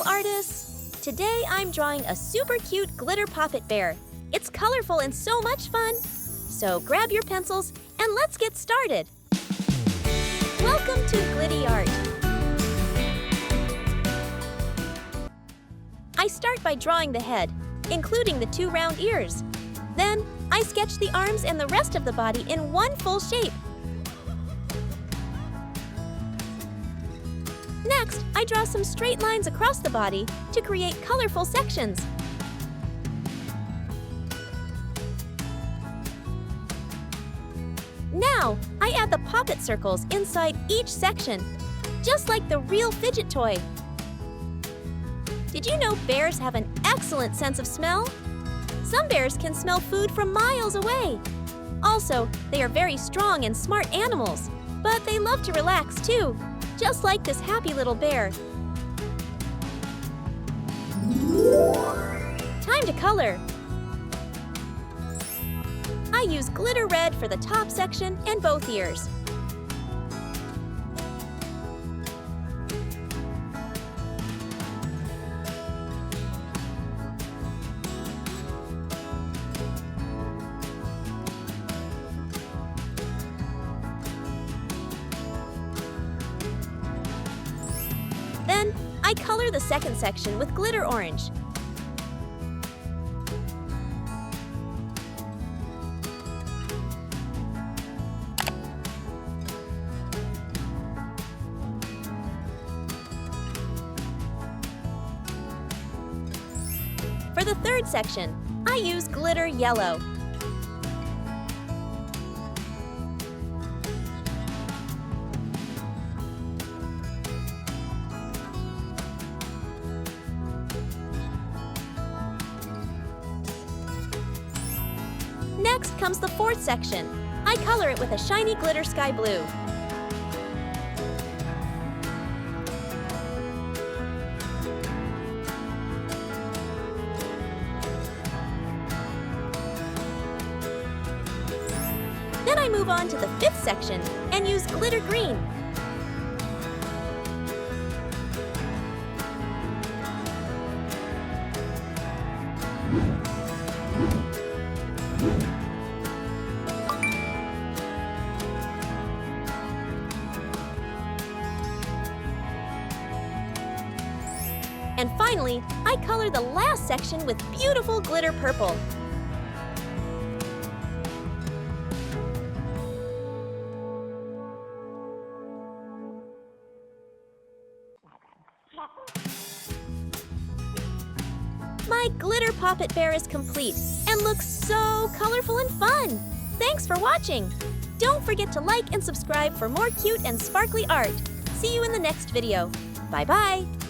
artists! Today I'm drawing a super cute glitter poppet bear. It's colorful and so much fun! So grab your pencils and let's get started! Welcome to Glitty Art! I start by drawing the head, including the 2 round ears. Then, I sketch the arms and the rest of the body in one full shape. Next, I draw some straight lines across the body to create colorful sections. Now, I add the poppet circles inside each section, just like the real fidget toy. Did you know bears have an excellent sense of smell? Some bears can smell food from miles away. Also, they are very strong and smart animals, but they love to relax too, just like this happy little bear. Time to color. I use glitter red for the top section and both ears. Then, I color the second section with glitter orange. For the third section, I use glitter yellow. Next comes the fourth section. I color it with a shiny glitter sky blue. Then I move on to the fifth section and use glitter green. And finally, I color the last section with beautiful glitter purple. My glitter poppet bear is complete and looks so colorful and fun! Thanks for watching! Don't forget to like and subscribe for more cute and sparkly art. See you in the next video. Bye-bye!